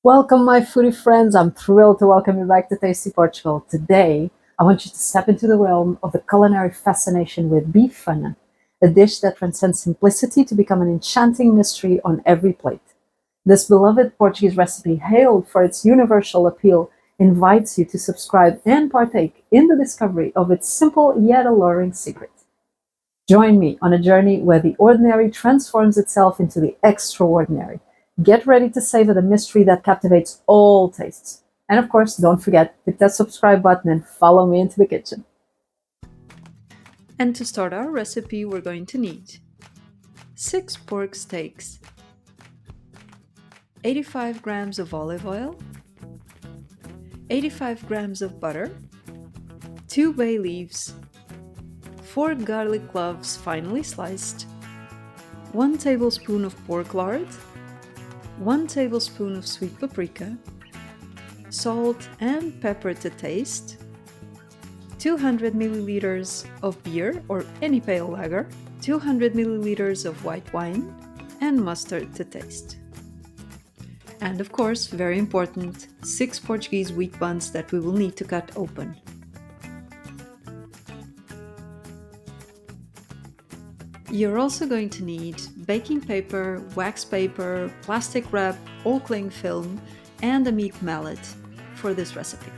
Welcome, my foodie friends. I'm thrilled to welcome you back to Tasty Portugal. Today, I want you to step into the realm of the culinary fascination with Bifana, a dish that transcends simplicity to become an enchanting mystery on every plate. This beloved Portuguese recipe, hailed for its universal appeal, invites you to subscribe and partake in the discovery of its simple yet alluring secret. Join me on a journey where the ordinary transforms itself into the extraordinary. Get ready to savor the mystery that captivates all tastes. And of course, don't forget, hit that subscribe button and follow me into the kitchen. And to start our recipe, we're going to need 6 pork steaks, 85 grams of olive oil, 85 grams of butter, 2 bay leaves, 4 garlic cloves finely sliced, 1 tablespoon of pork lard, 1 tablespoon of sweet paprika, salt and pepper to taste, 200 milliliters of beer or any pale lager, 200 milliliters of white wine, and mustard to taste. And of course, very important, 6 Portuguese wheat buns that we will need to cut open. You're also going to need baking paper, wax paper, plastic wrap, or cling film, and a meat mallet for this recipe.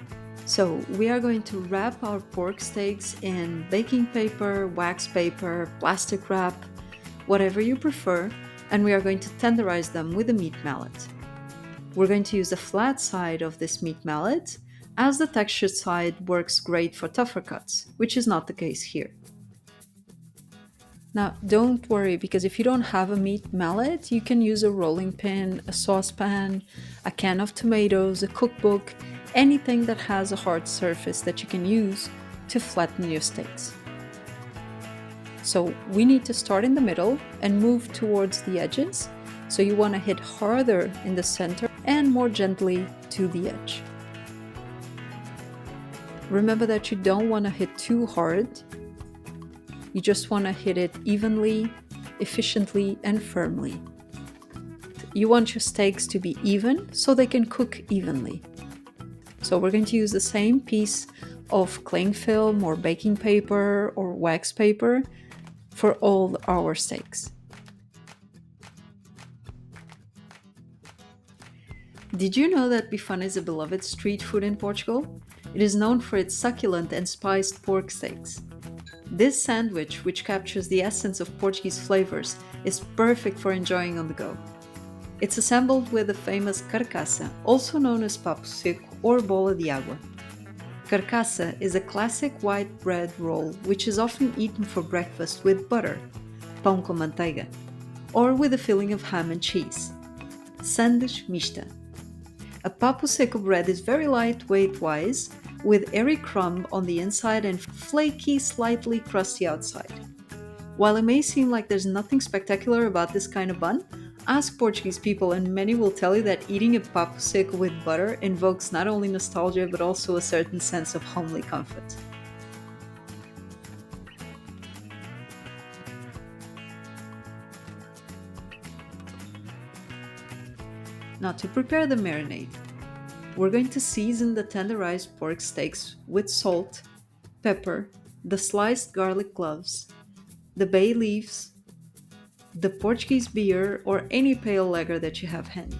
So we are going to wrap our pork steaks in baking paper, wax paper, plastic wrap, whatever you prefer, and we are going to tenderize them with a meat mallet. We're going to use the flat side of this meat mallet, as the textured side works great for tougher cuts, which is not the case here. Now, don't worry, because if you don't have a meat mallet, you can use a rolling pin, a saucepan, a can of tomatoes, a cookbook, anything that has a hard surface that you can use to flatten your steaks. So we need to start in the middle and move towards the edges. So you want to hit harder in the center and more gently to the edge. Remember that you don't want to hit too hard. You just want to hit it evenly, efficiently, and firmly. You want your steaks to be even so they can cook evenly. So we're going to use the same piece of cling film or baking paper or wax paper for all our steaks. Did you know that Bifana is a beloved street food in Portugal? It is known for its succulent and spiced pork steaks. This sandwich, which captures the essence of Portuguese flavors, is perfect for enjoying on the go. It's assembled with the famous carcaça, also known as papo seco or bola de água. Carcaça is a classic white bread roll which is often eaten for breakfast with butter, pão com manteiga, or with a filling of ham and cheese, sandes mista. A papo seco bread is very light weight-wise, with airy crumb on the inside and flaky, slightly crusty outside. While it may seem like there's nothing spectacular about this kind of bun, ask Portuguese people and many will tell you that eating a papo seco with butter invokes not only nostalgia but also a certain sense of homely comfort. Now to prepare the marinade, we're going to season the tenderized pork steaks with salt, pepper, the sliced garlic cloves, the bay leaves, the Portuguese beer or any pale lager that you have handy.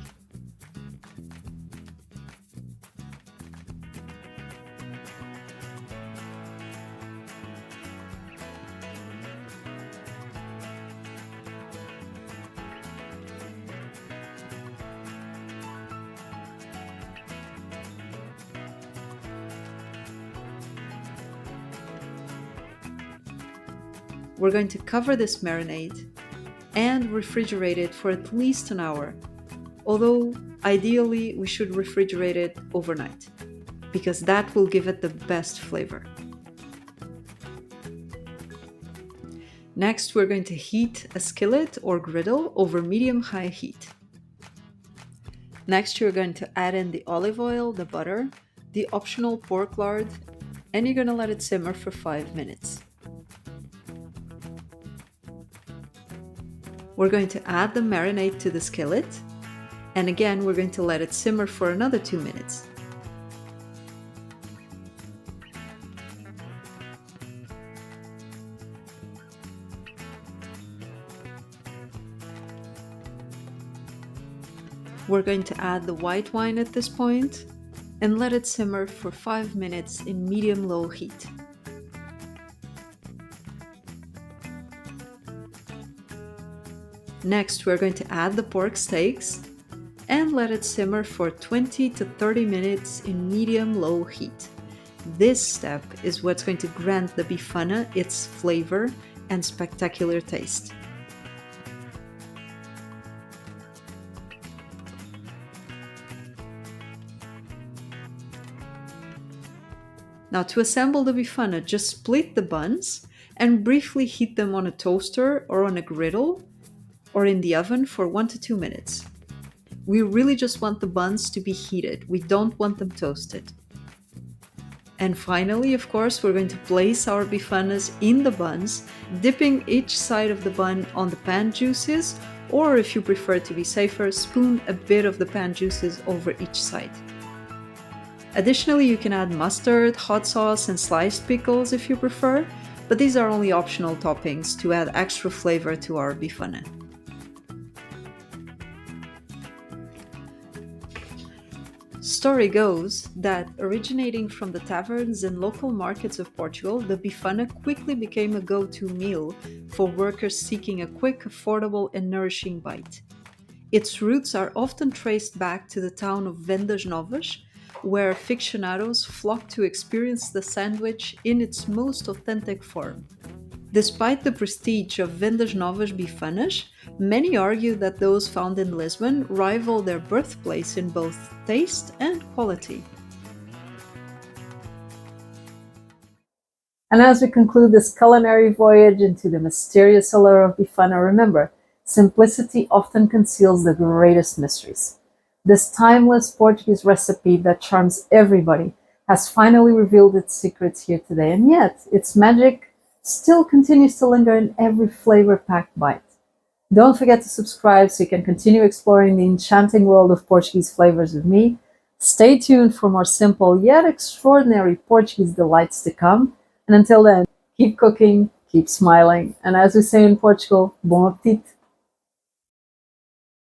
We're going to cover this marinade and refrigerate it for at least an hour, although ideally we should refrigerate it overnight, because that will give it the best flavor. Next, we're going to heat a skillet or griddle over medium-high heat. Next, you're going to add in the olive oil, the butter, the optional pork lard, and you're going to let it simmer for 5 minutes. We're going to add the marinade to the skillet And again, we're going to let it simmer for another 2 minutes. We're going to add the white wine at this point and let it simmer for 5 minutes in medium-low heat. Next, we're going to add the pork steaks and let it simmer for 20 to 30 minutes in medium-low heat. This step is what's going to grant the bifana its flavor and spectacular taste. Now, to assemble the bifana, just split the buns and briefly heat them on a toaster or on a griddle or in the oven for 1 to 2 minutes. We really just want the buns to be heated. We don't want them toasted. And finally, of course, we're going to place our bifanas in the buns, dipping each side of the bun on the pan juices, or if you prefer to be safer, spoon a bit of the pan juices over each side. Additionally, you can add mustard, hot sauce, and sliced pickles if you prefer, but these are only optional toppings to add extra flavor to our bifana. Story goes that originating from the taverns and local markets of Portugal, the bifana quickly became a go-to meal for workers seeking a quick, affordable, and nourishing bite. Its roots are often traced back to the town of Vendas Novas, where aficionados flock to experience the sandwich in its most authentic form. Despite the prestige of Vendas Novas bifanas, many argue that those found in Lisbon rival their birthplace in both taste and quality. And as we conclude this culinary voyage into the mysterious allure of bifana, remember, simplicity often conceals the greatest mysteries. This timeless Portuguese recipe that charms everybody has finally revealed its secrets here today, and yet its magic still continues to linger in every flavor-packed bite. Don't forget to subscribe so you can continue exploring the enchanting world of Portuguese flavors with me. Stay tuned for more simple yet extraordinary Portuguese delights to come. And until then, keep cooking, keep smiling, and as we say in Portugal, bom apetite!